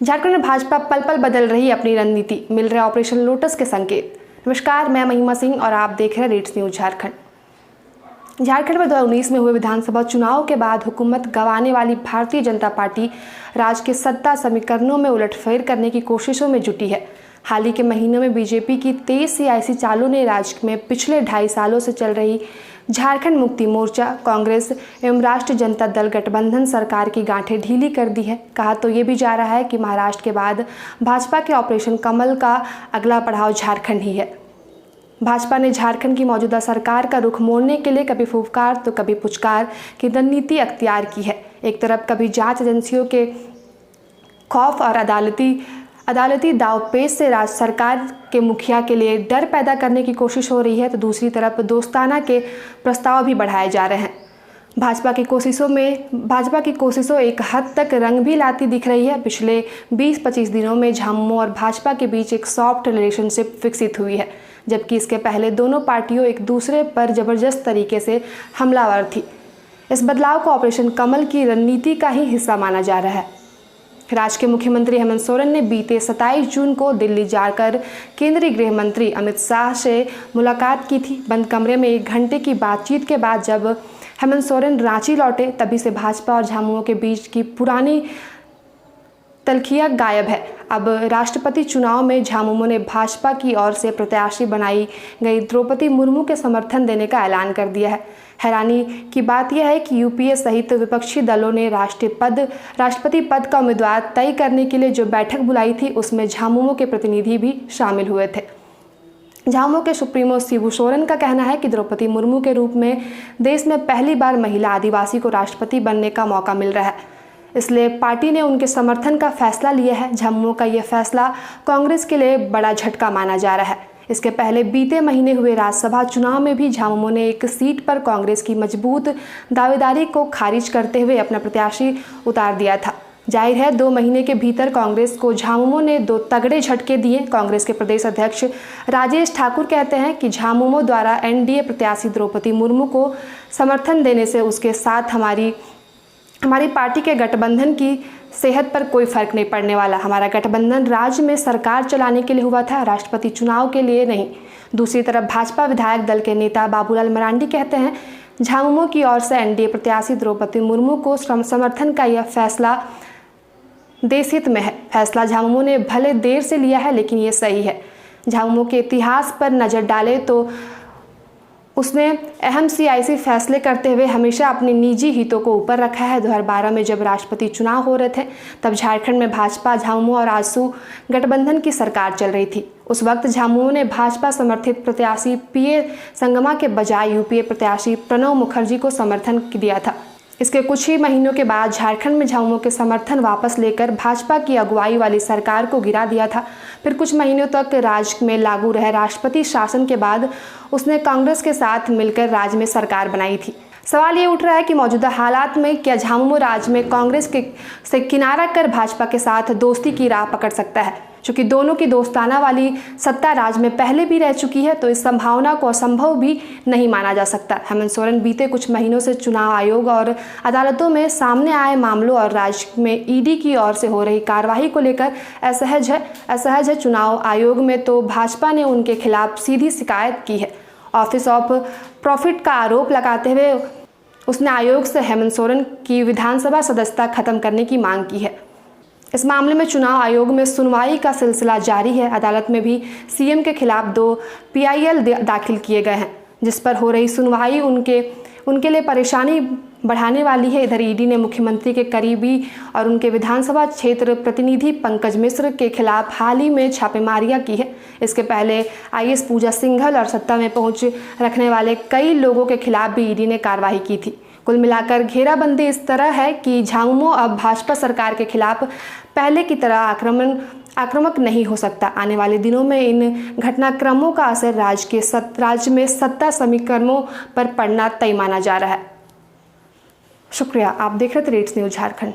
झारखंड में भाजपा पल पल बदल रही अपनी रणनीति, मिल रहे ऑपरेशन लोटस के संकेत। नमस्कार, मैं महिमा सिंह और आप देख रहे हैं रेट्स न्यूज झारखंड। झारखंड में 2019 में हुए विधानसभा चुनाव के बाद हुकूमत गंवाने वाली भारतीय जनता पार्टी राज्य के सत्ता समीकरणों में उलटफेर करने की कोशिशों में जुटी है। हाल ही के महीनों में बीजेपी की 23 सियासी चालों ने राज्य में पिछले 2.5 सालों से चल रही झारखंड मुक्ति मोर्चा, कांग्रेस एवं राष्ट्रीय जनता दल गठबंधन सरकार की गांठें ढीली कर दी है। कहा तो ये भी जा रहा है कि महाराष्ट्र के बाद भाजपा के ऑपरेशन कमल का अगला पड़ाव झारखंड ही है। भाजपा ने झारखंड की मौजूदा सरकार का रुख मोड़ने के लिए कभी फुफकार तो कभी पुचकार की रणनीति अख्तियार की है। एक तरफ कभी जांच एजेंसियों के खौफ और अदालती दावपेच से राज्य सरकार के मुखिया के लिए डर पैदा करने की कोशिश हो रही है, तो दूसरी तरफ दोस्ताना के प्रस्ताव भी बढ़ाए जा रहे हैं। भाजपा की कोशिशों एक हद तक रंग भी लाती दिख रही है। पिछले 20-25 दिनों में झामुमो और भाजपा के बीच एक सॉफ्ट रिलेशनशिप विकसित हुई है, जबकि इसके पहले दोनों पार्टियों एक दूसरे पर जबरदस्त तरीके से हमलावर थी। इस बदलाव को ऑपरेशन कमल की रणनीति का ही हिस्सा माना जा रहा है। राज्य के मुख्यमंत्री हेमंत सोरेन ने बीते 27 जून को दिल्ली जाकर केंद्रीय गृह मंत्री अमित शाह से मुलाकात की थी। बंद कमरे में 1 घंटे की बातचीत के बाद जब हेमंत सोरेन रांची लौटे, तभी से भाजपा और झामुमो के बीच की पुरानी तलखियाँ गायब है। अब राष्ट्रपति चुनाव में झामुमो ने भाजपा की ओर से प्रत्याशी बनाई गई द्रौपदी मुर्मू के समर्थन देने का ऐलान कर दिया है। हैरानी की बात यह है कि यूपीए सहित विपक्षी दलों ने राष्ट्रपति पद का उम्मीदवार तय करने के लिए जो बैठक बुलाई थी, उसमें झामुमो के प्रतिनिधि भी शामिल हुए थे। झामुमो के सुप्रीमो शिबू सोरेन का कहना है कि द्रौपदी मुर्मू के रूप में देश में पहली बार महिला आदिवासी को राष्ट्रपति बनने का मौका मिल रहा है, इसलिए पार्टी ने उनके समर्थन का फैसला लिया है। झामुमो का यह फैसला कांग्रेस के लिए बड़ा झटका माना जा रहा है। इसके पहले बीते महीने हुए राज्यसभा चुनाव में भी झामुमो ने एक सीट पर कांग्रेस की मजबूत दावेदारी को खारिज करते हुए अपना प्रत्याशी उतार दिया था। जाहिर है 2 महीने के भीतर कांग्रेस को झामुमो ने 2 तगड़े झटके दिए। कांग्रेस के प्रदेश अध्यक्ष राजेश ठाकुर कहते हैं कि झामुमो द्वारा एनडीए प्रत्याशी द्रौपदी मुर्मू को समर्थन देने से उसके साथ हमारी पार्टी के गठबंधन की सेहत पर कोई फर्क नहीं पड़ने वाला। हमारा गठबंधन राज्य में सरकार चलाने के लिए हुआ था, राष्ट्रपति चुनाव के लिए नहीं। दूसरी तरफ भाजपा विधायक दल के नेता बाबूलाल मरांडी कहते हैं झामुमो की ओर से एनडीए प्रत्याशी द्रौपदी मुर्मू को समर्थन का यह फैसला देश हित में है। फैसला झामुमो ने भले देर से लिया है, लेकिन ये सही है। झामुमो के इतिहास पर नज़र डाले तो उसने अहम सियासी फैसले करते हुए हमेशा अपने निजी हितों को ऊपर रखा है। 2012 में जब राष्ट्रपति चुनाव हो रहे थे, तब झारखंड में भाजपा, झामुमो और आजसू गठबंधन की सरकार चल रही थी। उस वक्त झामुमो ने भाजपा समर्थित प्रत्याशी पीए संगमा के बजाय यूपीए प्रत्याशी प्रणव मुखर्जी को समर्थन दिया था। इसके कुछ ही महीनों के बाद झारखंड में झामुमो के समर्थन वापस लेकर भाजपा की अगुवाई वाली सरकार को गिरा दिया था। फिर कुछ महीनों तक राज्य में लागू रहे राष्ट्रपति शासन के बाद उसने कांग्रेस के साथ मिलकर राज्य में सरकार बनाई थी। सवाल ये उठ रहा है कि मौजूदा हालात में क्या झामुमो राज्य में कांग्रेस से किनारा कर भाजपा के साथ दोस्ती की राह पकड़ सकता है? चूँकि दोनों की दोस्ताना वाली सत्ता राज्य में पहले भी रह चुकी है, तो इस संभावना को असंभव भी नहीं माना जा सकता। हेमंत सोरेन बीते कुछ महीनों से चुनाव आयोग और अदालतों में सामने आए मामलों और राज्य में ईडी की ओर से हो रही कार्रवाई को लेकर असहज है। चुनाव आयोग में तो भाजपा ने उनके खिलाफ सीधी शिकायत की है। ऑफिस ऑफ प्रॉफिट का आरोप लगाते हुए उसने आयोग से हेमंत सोरेन की विधानसभा सदस्यता खत्म करने की मांग की है। इस मामले में चुनाव आयोग में सुनवाई का सिलसिला जारी है। अदालत में भी सीएम के खिलाफ 2 पीआईएल दाखिल किए गए हैं, जिस पर हो रही सुनवाई उनके लिए परेशानी बढ़ाने वाली है। इधर ईडी ने मुख्यमंत्री के करीबी और उनके विधानसभा क्षेत्र प्रतिनिधि पंकज मिश्र के खिलाफ हाल ही में छापेमारियां की है। इसके पहले आईएएस पूजा सिंघल और सत्ता में पहुंच रखने वाले कई लोगों के खिलाफ भी ईडी ने कार्रवाई की थी। कुल मिलाकर घेराबंदी इस तरह है कि झामुमो अब भाजपा सरकार के खिलाफ पहले की तरह आक्रामक नहीं हो सकता। आने वाले दिनों में इन घटनाक्रमों का असर राज्य में सत्ता समीकरणों पर पड़ना तय माना जा रहा है। शुक्रिया, आप देख रहे थे रेट्स न्यूज झारखंड।